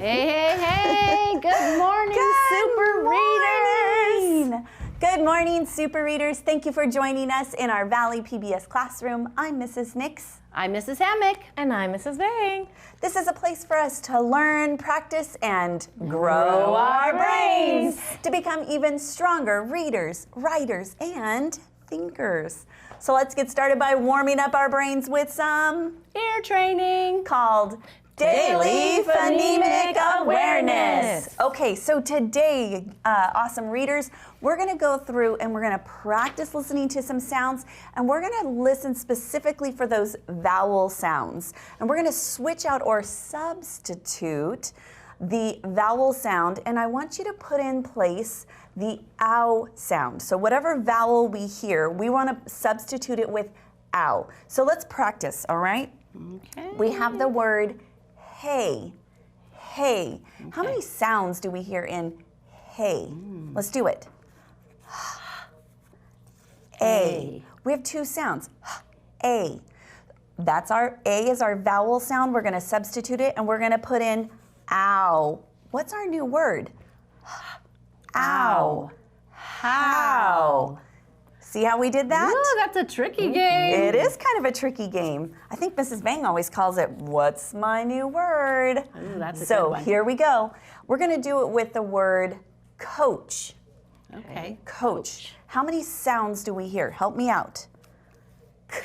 Hey, hey, hey! Good morning, Super Readers! Good morning, Super Readers. Thank you for joining us in our Valley PBS classroom. I'm Mrs. Nix. I'm Mrs. Hammock. And I'm Mrs. Bang. This is a place for us to learn, practice, and grow our brains to become even stronger readers, writers, and thinkers. So let's get started by warming up our brains with some Ear training called Daily Phonemic Awareness. Okay, so today, awesome readers, we're going to go through and we're going to practice listening to some sounds, and we're going to listen specifically for those vowel sounds. And we're going to switch out or substitute the vowel sound, and I want you to put in place the ow sound. So whatever vowel we hear, we want to substitute it with ow. So let's practice, all right? Okay. We have the word hey, hey. Okay. How many sounds do we hear in hey? Let's do it. A. We have two sounds. A. That's our A is our vowel sound. We're going to substitute it and we're going to put in ow. What's our new word? Ow. How. See how we did that? Ooh, that's a tricky game. It is kind of a tricky game. I think Mrs. Bang always calls it, what's my new word? Ooh, that's a so good one. Here we go. We're going to do it with the word coach. Okay. Coach. How many sounds do we hear? Help me out. K,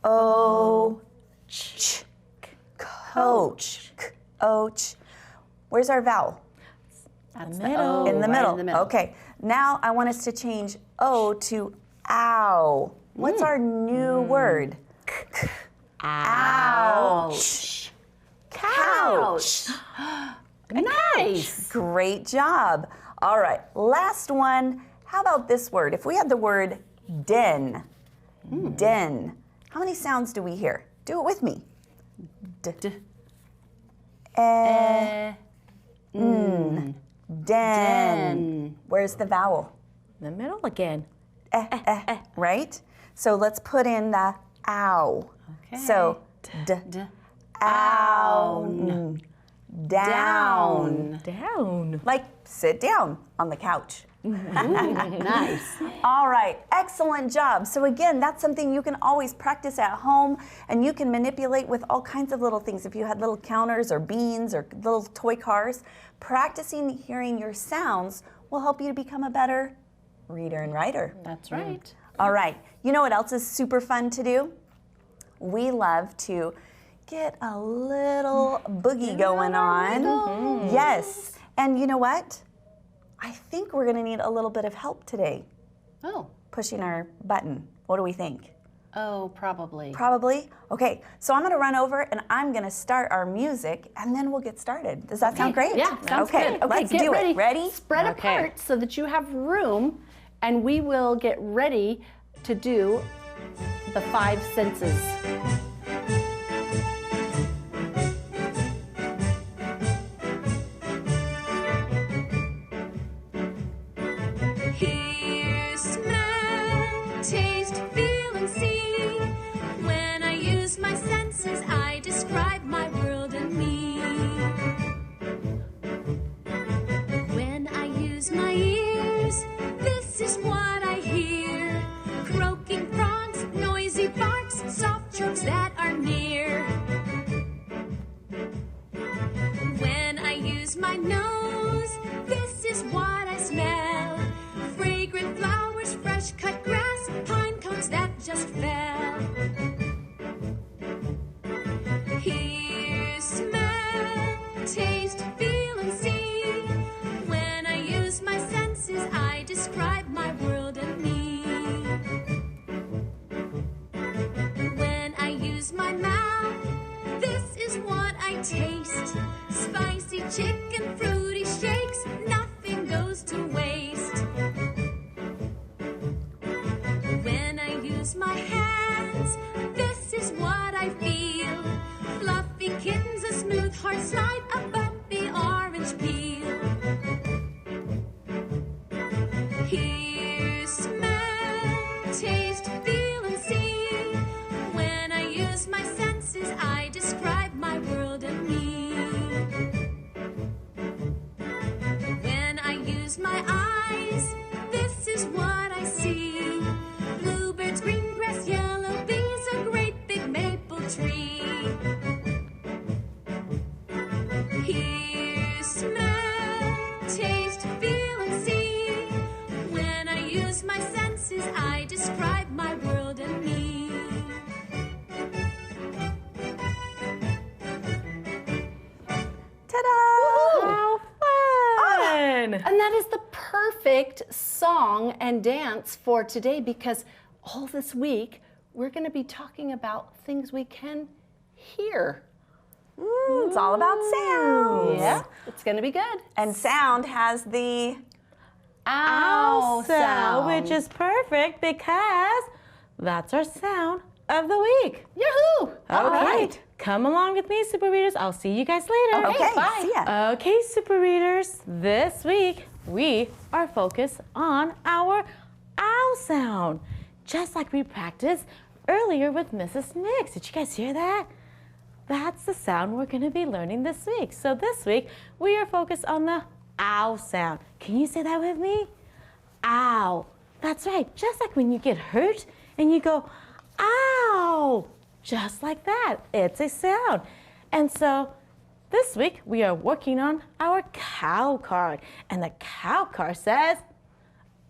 O, ch, coach. Coach. Where's our vowel? That's the middle. In the right middle. in the middle. Okay. Now I want us to change O to ow. What's our new word? Ouch. Couch. Nice. Great job. All right, last one. How about this word? If we had the word den, den, how many sounds do we hear? Do it with me. Den. Where's the vowel? The middle again. Right? So let's put in the ow. Okay. So ow. Down. Down. Like sit down on the couch. Nice. All right, excellent job. So again, that's something you can always practice at home, and you can manipulate with all kinds of little things. If you had little counters or beans or little toy cars, practicing hearing your sounds will help you to become a better reader and writer. That's right. All right, you know what else is super fun to do? We love to get a little boogie going on. Yes, and you know what? I think we're gonna need a little bit of help today Oh. pushing our button. What do we think? Oh, probably. Probably? Okay, so I'm gonna run over and I'm gonna start our music and then we'll get started. Does that sound great? Yeah, sounds okay, good. Okay, let's get do ready. it. Ready? Spread apart so that you have room, and we will get ready to do the 5 senses. Hear, smell, taste, feel, and see. When I use my senses, I describe my world and me. When I use my ears, this is what I hear. Croaking frogs, noisy barks, soft chirps that are near. When I use my nose, this is what I smell. Fragrant flowers, fresh cut grass, pine cones that just fell. Hear, smell, taste, feel, and see. When I use my senses, I describe my world and me. When I use my mouth, this is what I taste. Spicy chicken, fruity shakes, nothing goes to waste. When I use my hands, this is what I feel. Fluffy kittens, a smooth hard slide, a bumpy orange peel. Hear, smell, taste, feel, and see. When I use my senses, I describe my world and me. can. And that is the perfect song and dance for today because all this week we're going to be talking about things we can hear. It's all about sound. Yeah, it's going to be good. And sound has the Ow sound. Which is perfect because that's our sound of the week. Yahoo! All Okay, right. come along with me, Super Readers. I'll see you guys later. Okay, bye. see ya. Okay, Super Readers, this week we are focused on our ow sound, just like we practiced earlier with Mrs. Nix. Did you guys hear that? That's the sound we're going to be learning this week. So this week we are focused on the ow sound. Can you say that with me? Ow. That's right, just like when you get hurt and you go, ow, just like that. It's a sound. And so this week we are working on our cow card. And the cow card says,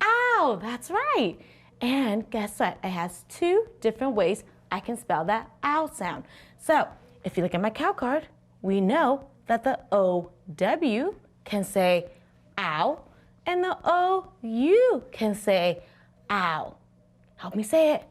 ow, that's right. And guess what? It has two different ways I can spell that ow sound. So if you look at my cow card, we know that the O-W can say ow, and the O-U can say ow. Help me say it.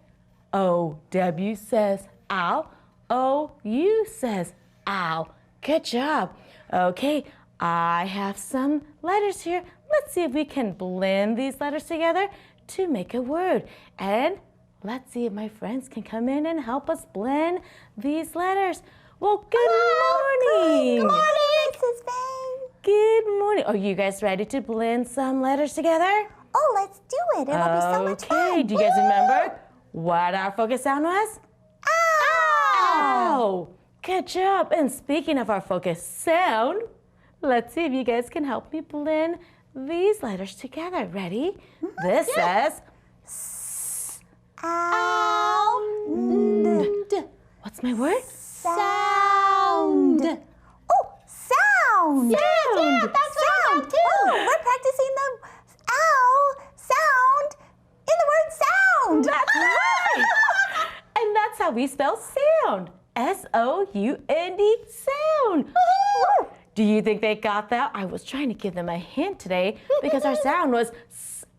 O-W says ow, O-U says ow. Good job. Okay, I have some letters here. Let's see if we can blend these letters together to make a word. And let's see if my friends can come in and help us blend these letters. Well, good morning. Good morning, Mrs. Vang. Good morning. Are you guys ready to blend some letters together? Oh, let's do it. It'll be so much fun. Okay, do you guys remember what our focus sound was? Ow! Good job. And speaking of our focus sound, let's see if you guys can help me blend these letters together. Ready? This says Sound. what's my word? Sound. Oh, sound. Sound. That's what I have too. Oh, we're practicing the ow sound in the word sound. That's right. And that's how we spell sound. S-O-U-N-D, sound. Do you think they got that? I was trying to give them a hint today because our sound was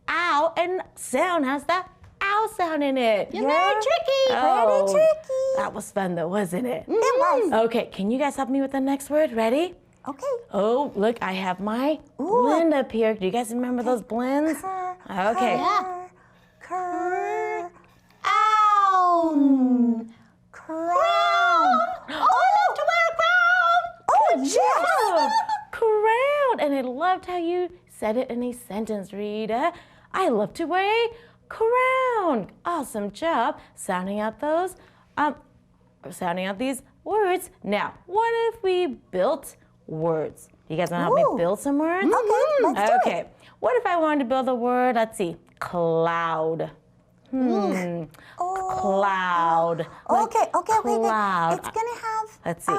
ow, and sound has that ow sound in it. You're very tricky. Oh, Pretty tricky. that was fun though, wasn't it? It was. Okay, can you guys help me with the next word? Ready? Okay. Oh, look, I have my blend up here. Do you guys remember those blends? Okay. Crown. Oh, to wear a crown. Oh, yes. Crown. And I loved how you said it in a sentence, Rita. I love to wear a crown. Awesome job sounding out those, sounding out these words. Now, what if we built words? You guys want to help me build some words? Okay, let's do Okay. What if I wanted to build a word? Let's see. Cloud. Cloud. Okay, wait. cloud. It's gonna have. Let's see.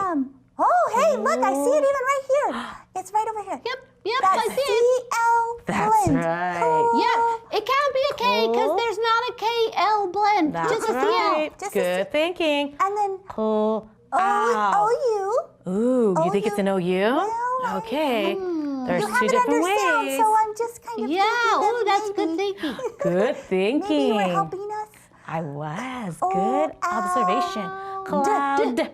Oh, hey, look, I see it even right here. It's right over here. Yep, That's I see it. C-L That's blend. right. Cool. Yeah, it can't be a K because there's not a K-L blend. That's just a CL. right. Just a Good thinking. And then Cloud. O-U. Ooh, you think O-U. it's an O-U? Well, Okay. There's You two have it different under sound, ways. so I'm just kind of Yeah, thinking that's that good maybe- thinking. Good thinking. Maybe you were helping us. I was. Oh, Good observation. Cloud.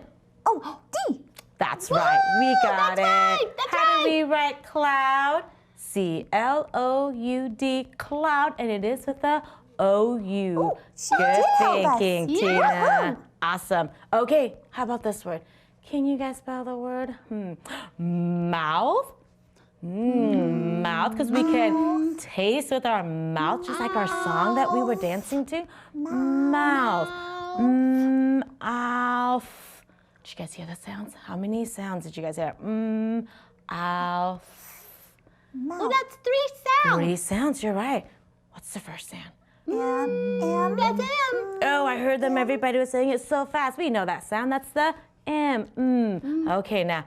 Oh, D. That's right. We got that's it. right, that's How do we write cloud? C-L-O-U-D, cloud, and it is with the O-U. Oh, she Good did help us. thinking, Yeah. Tina. Awesome. Okay, how about this word? Can you guys spell the word? Mouth? Mouth, because we can taste with our mouth, just like our song that we were dancing to. Mouth. Mouth. Did you guys hear the sounds? How many sounds did you guys hear? Mouth. Oh, that's 3 sounds. 3 sounds, you're right. What's the first sound? That's M. Oh, I heard them. Everybody was saying it so fast. We know that sound. That's the M. Okay, now.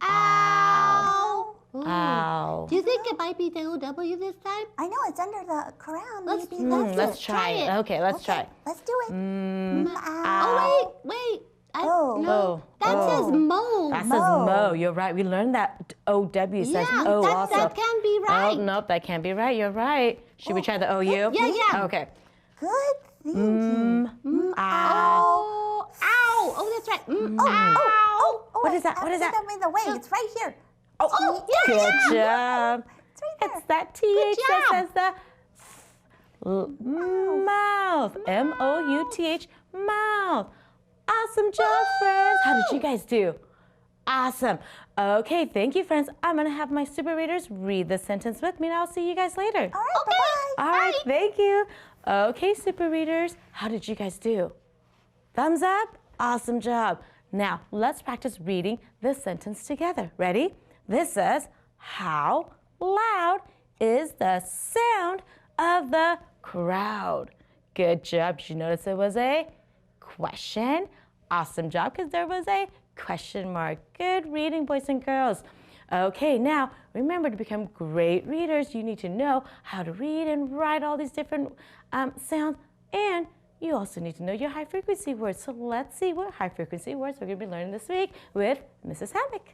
Ow. Ow. Do you think it might be the O-W this time? I know it's under the crown. Let's- Maybe that's Let's it. try it. Okay, let's try it. Let's do it. Oh, wait. Oh. That says mow. That says mow. You're right. We learned that O-W says O also. That can be right. Oh, nope, that can't be right. You're right. Should we try the O-U? Yeah. Okay. Good thinking. Ow. Ow. Oh, that's right. Ow. What is that? What is that? The way. It's right here. Oh, yeah. Good job. It's right there. It's that TH that job. says the mouth. M-O-U-T-H, mouth. Awesome job, friends. How did you guys do? Awesome. Okay, thank you, friends. I'm going to have my super readers read the sentence with me, and I'll see you guys later. All right, bye-bye. All right, thank you. Okay, super readers, how did you guys do? Thumbs up? Awesome job. Now, let's practice reading this sentence together. Ready? This says, how loud is the sound of the crowd? Good job. Did you notice it was a question? Awesome job, because there was a question mark. Good reading, boys and girls. Okay, now remember, to become great readers, you need to know how to read and write all these different sounds, and you also need to know your high frequency words. So let's see what high frequency words we're going to be learning this week with Mrs. Hammock.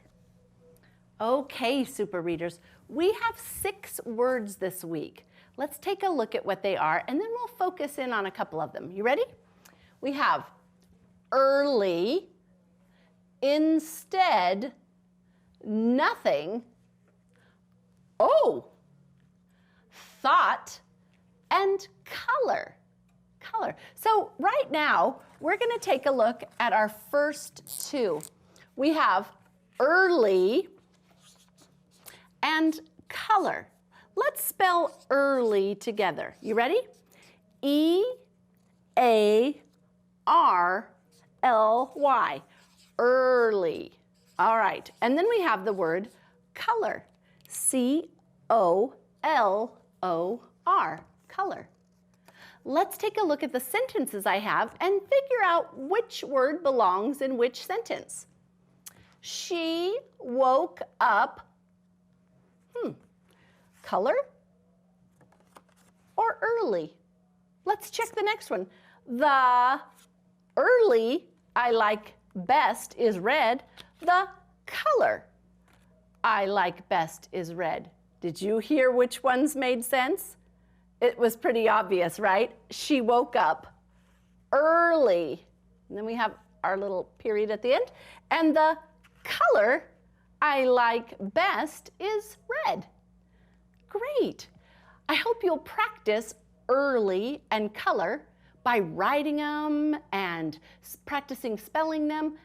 Okay, super readers, we have 6 words this week. Let's take a look at what they are, and then we'll focus in on a couple of them. You ready? We have early, instead, nothing, thought, and color. So right now, we're going to take a look at our first 2. We have early and color. Let's spell early together. You ready? E-A-R-L-Y. Early. All right. And then we have the word color. C-O-L-O-R. Color. Let's take a look at the sentences I have and figure out which word belongs in which sentence. She woke up. Color or early? Let's check the next one. The early I like best is red. The color I like best is red. Did you hear which ones made sense? It was pretty obvious, right? She woke up early. And then we have our little period at the end. And the color I like best is red. Great. I hope you'll practice early and color by writing them and practicing spelling them.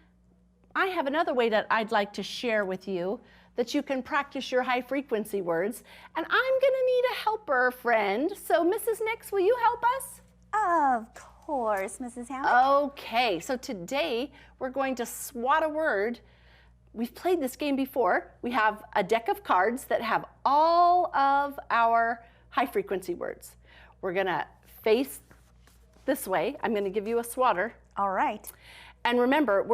I have another way that I'd like to share with you that you can practice your high frequency words. And I'm gonna need a helper friend. So Mrs. Nix, will you help us? Of course, Mrs. Hammock. Okay, so today we're going to swat a word. We've played this game before. We have a deck of cards that have all of our high frequency words. We're gonna face this way. I'm gonna give you a swatter. All right. And remember,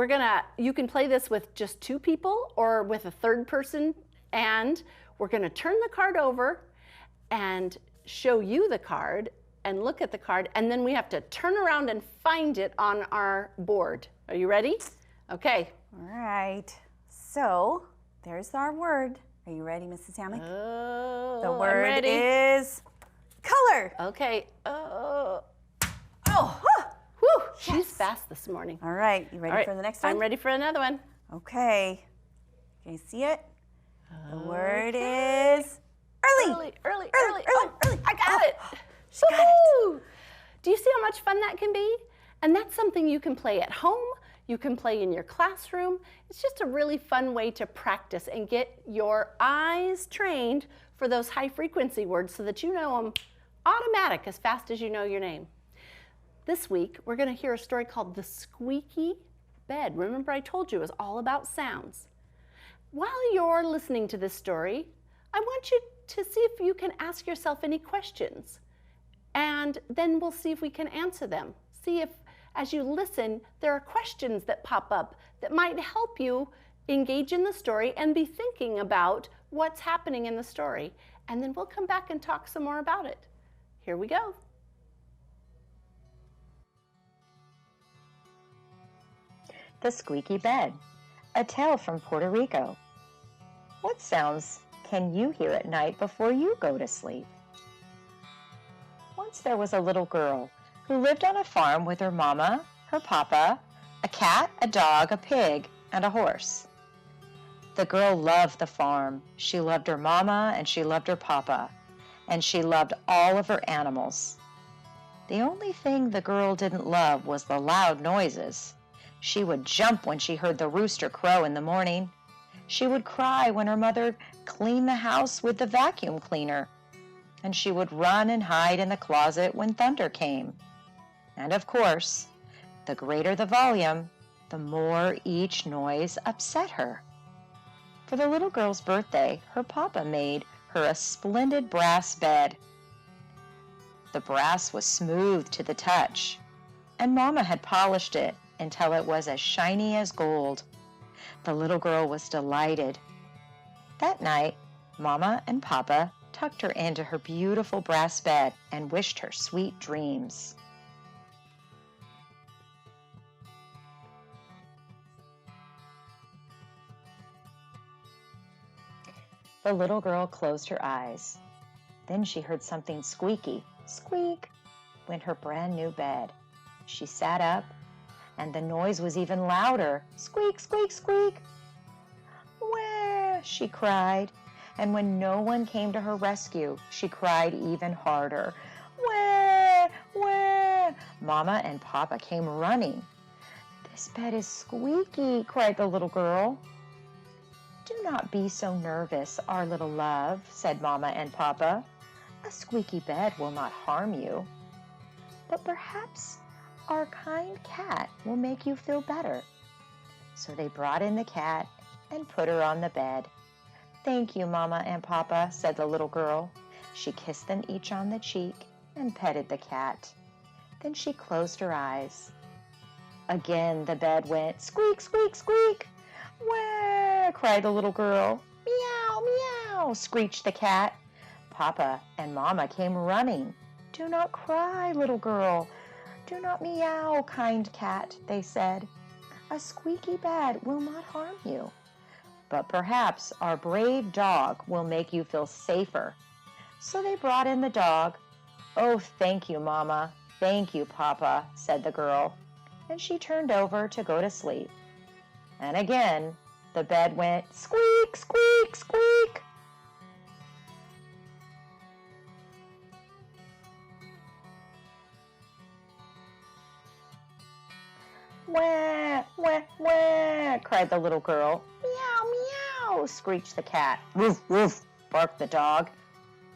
you can play this with just 2 people or with a third person, and we're gonna turn the card over and show you the card and look at the card, and then we have to turn around and find it on our board. Are you ready? Okay. All right. So there's our word. Are you ready, Mrs. Hammock? Oh, The I'm word ready. is color. Okay. Whew, she's fast this morning. All right. You ready All right, for the next one? I'm ready for another one. Okay. Can you see it? The word is early. Early. Early. I got it. She got it. Woo-hoo! Do you see how much fun that can be? And that's something you can play at home. You can play in your classroom. It's just a really fun way to practice and get your eyes trained for those high frequency words so that you know them automatic as fast as you know your name. This week, we're going to hear a story called The Squeaky Bed. Remember, I told you it was all about sounds. While you're listening to this story, I want you to see if you can ask yourself any questions. And then we'll see if we can answer them. See if, as you listen, there are questions that pop up that might help you engage in the story and be thinking about what's happening in the story. And then we'll come back and talk some more about it. Here we go. The Squeaky Bed, a tale from Puerto Rico. What sounds can you hear at night before you go to sleep? Once there was a little girl who lived on a farm with her mama, her papa, a cat, a dog, a pig, and a horse. The girl loved the farm. She loved her mama and she loved her papa, and she loved all of her animals. The only thing the girl didn't love was the loud noises. She would jump when she heard the rooster crow in the morning. She would cry when her mother cleaned the house with the vacuum cleaner. And she would run and hide in the closet when thunder came. And of course, the greater the volume, the more each noise upset her. For the little girl's birthday, her papa made her a splendid brass bed. The brass was smooth to the touch, and Mama had polished it until it was as shiny as gold. The little girl was delighted. That night, Mama and Papa tucked her into her beautiful brass bed and wished her sweet dreams. The little girl closed her eyes. Then she heard something squeaky, squeak, in her brand new bed. She sat up, and the noise was even louder. Squeak, squeak, squeak. Where? She cried. And when no one came to her rescue, she cried even harder. Where? Where? Mama and Papa came running. This bed is squeaky, cried the little girl. Do not be so nervous, our little love, said Mama and Papa. A squeaky bed will not harm you. But perhaps our kind cat will make you feel better. So they brought in the cat and put her on the bed. Thank you, Mama and Papa, said the little girl. She kissed them each on the cheek and petted the cat. Then she closed her eyes. Again the bed went squeak, squeak, squeak. Where? Cried the little girl. Meow, meow, screeched the cat. Papa and Mama came running. Do not cry, little girl. Do not meow, kind cat, they said. A squeaky bed will not harm you. But perhaps our brave dog will make you feel safer. So they brought in the dog. Oh, thank you, Mama. Thank you, Papa, said the girl. And she turned over to go to sleep. And again, the bed went squeak, squeak, squeak. Wah, wah, wah, cried the little girl. Meow, meow, screeched the cat. Woof, woof, barked the dog.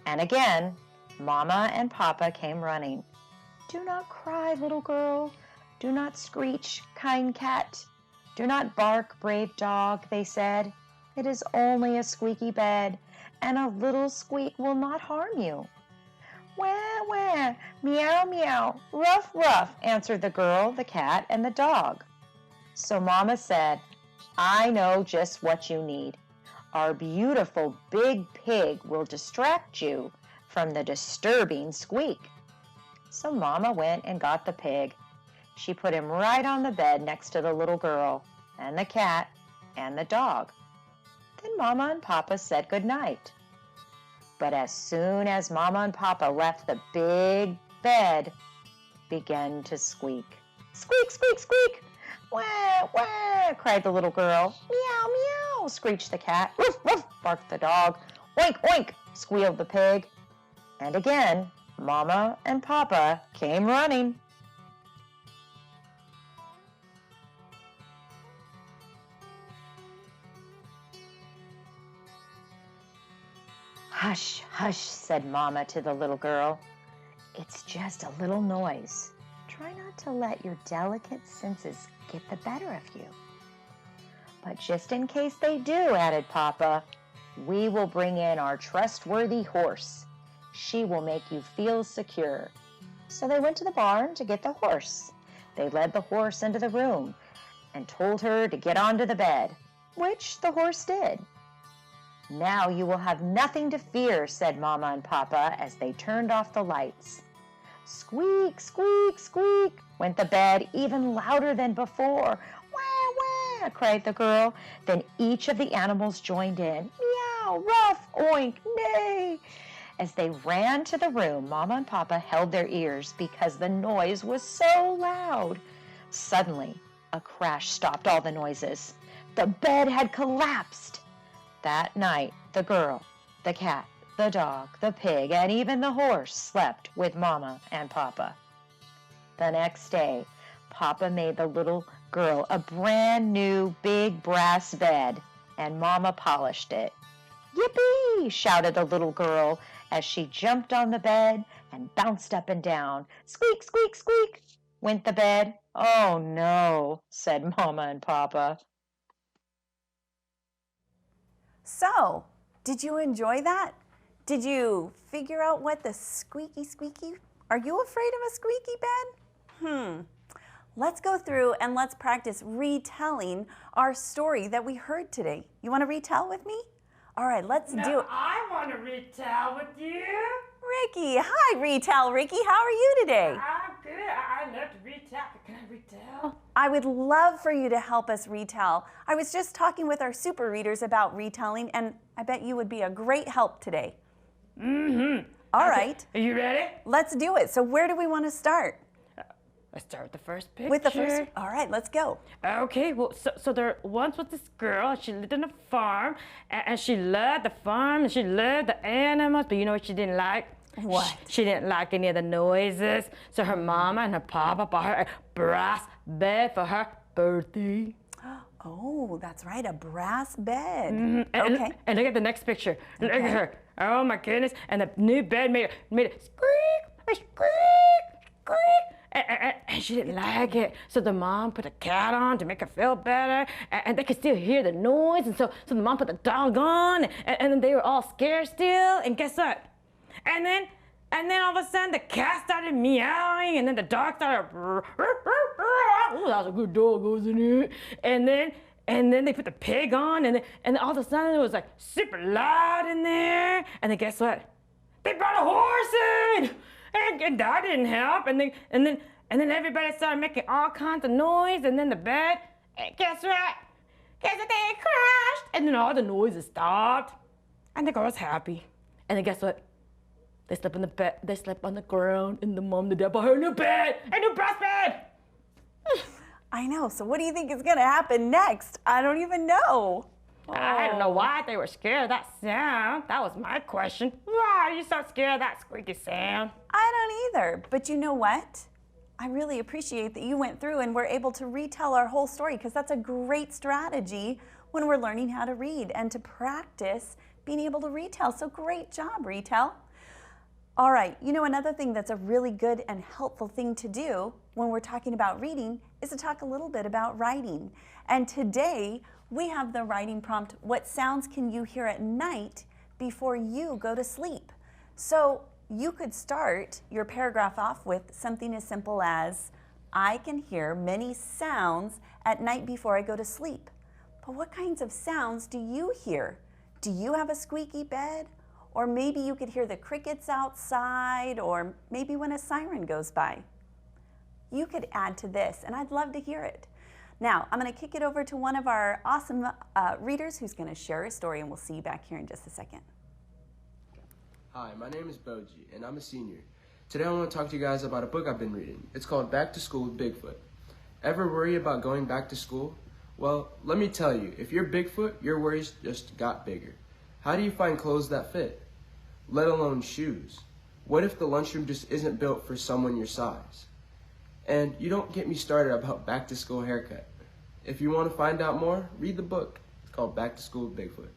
And again, Mama and Papa came running. Do not cry, little girl. Do not screech, kind cat. Do not bark, brave dog, they said. It is only a squeaky bed, and a little squeak will not harm you. Wah, wah, meow, meow, ruff, ruff, answered the girl, the cat, and the dog. So Mama said, I know just what you need. Our beautiful big pig will distract you from the disturbing squeak. So Mama went and got the pig. She put him right on the bed next to the little girl, and the cat, and the dog. Then Mama and Papa said good night. But as soon as Mama and Papa left, the big bed began to squeak. Squeak, squeak, squeak! Wah, wah, cried the little girl. Meow, meow, screeched the cat. Woof, woof, barked the dog. Oink, oink, squealed the pig. And again, Mama and Papa came running. Hush, hush, said Mama to the little girl. It's just a little noise. Try not to let your delicate senses get the better of you. But just in case they do, added Papa, we will bring in our trustworthy horse. She will make you feel secure. So they went to the barn to get the horse. They led the horse into the room and told her to get onto the bed, which the horse did. Now you will have nothing to fear, said Mama and Papa as they turned off the lights. Squeak, squeak, squeak, went the bed even louder than before. Wah, yeah, cried the girl. Then each of the animals joined in. Meow, ruff, oink, neigh. As they ran to the room, Mama and Papa held their ears because the noise was so loud. Suddenly, a crash stopped all the noises. The bed had collapsed. That night, the girl, the cat, the dog, the pig, and even the horse slept with Mama and Papa. The next day, Papa made the little girl a brand new big brass bed, and Mama polished it. Yippee! Shouted the little girl as she jumped on the bed and bounced up and down. Squeak, squeak, squeak, went the bed. Oh no, said Mama and Papa. So, did you enjoy that? Did you figure out what the squeaky? Are you afraid of a squeaky bed? Let's go through and let's practice retelling our story that we heard today. You want to retell with me? All right, let's do it. I want to retell with you. Ricky, hi retell. Ricky, how are you today? I'm good. I love to retell. Can I retell? I would love for you to help us retell. I was just talking with our super readers about retelling, and I bet you would be a great help today. All right. Are you ready? Let's do it. So where do we want to start? Let's start with the first picture. With the first. All right, let's go. Okay, well, so there once was this girl, and she lived on a farm, and she loved the farm, and she loved the animals, but you know what she didn't like? What? She didn't like any of the noises, so her mama and her papa bought her a brass bed for her birthday. Oh, that's right, a brass bed. Okay. And look at the next picture. Look at her. Oh my goodness. And the new bed made it squeak, squeak. And she didn't like it. So the mom put a cat on to make her feel better. And they could still hear the noise. And so the mom put the dog on. And then they were all scared still. And guess what? And then all of a sudden the cat started meowing. And then the dog started. Oh, that was a good dog, wasn't it? And then they put the pig on. And then all of a sudden it was like super loud in there. And then guess what? They brought a horse in. And that didn't help. And then everybody started making all kinds of noise. And then the bed, and guess what? Guess what? They crashed. And then all the noises stopped. And the girl was happy. And then guess what? They slept on the bed. They slept on the ground. And the mom, the dad bought her a new bed, a new brass bed. I know. So what do you think is going to happen next? I don't even know. I don't know why they were scared of that sound. That was my question. Why are you so scared of that squeaky sound? I don't either. But you know what? I really appreciate that you went through and were able to retell our whole story, because that's a great strategy when we're learning how to read and to practice being able to retell. So great job, retell. All right, you know, another thing that's a really good and helpful thing to do when we're talking about reading is to talk a little bit about writing. And today we have the writing prompt, what sounds can you hear at night before you go to sleep? So you could start your paragraph off with something as simple as, I can hear many sounds at night before I go to sleep. But what kinds of sounds do you hear? Do you have a squeaky bed? Or maybe you could hear the crickets outside, or maybe when a siren goes by. You could add to this, and I'd love to hear it. Now, I'm going to kick it over to one of our awesome readers who's going to share a story, and we'll see you back here in just a second. Hi, my name is Boji, and I'm a senior. Today I want to talk to you guys about a book I've been reading. It's called Back to School with Bigfoot. Ever worry about going back to school? Well, let me tell you, if you're Bigfoot, your worries just got bigger. How do you find clothes that fit? Let alone shoes. What if the lunchroom just isn't built for someone your size? And you don't get me started about back to school haircut. If you want to find out more, read the book. It's called Back to School with Bigfoot.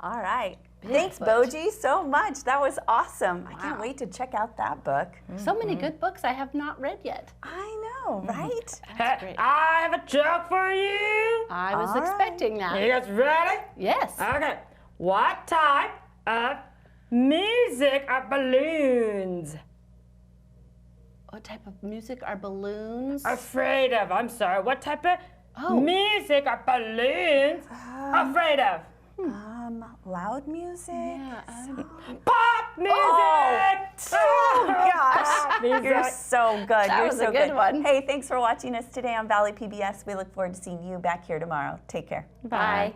All right. Thanks, Boji, so much. That was awesome. I can't wait to check out that book. So many good books I have not read yet. I know, right? That's great. I have a joke for you. I was All right. expecting that. You guys ready? Yes. Okay. What type of music are balloons? What type of music are balloons? Afraid of. I'm sorry. What type of Oh. music are balloons afraid of? Loud music. Pop music! Oh gosh, music. you're so good. That You're was so a good one. Hey, thanks for watching us today on Valley PBS. We look forward to seeing you back here tomorrow. Take care. Bye.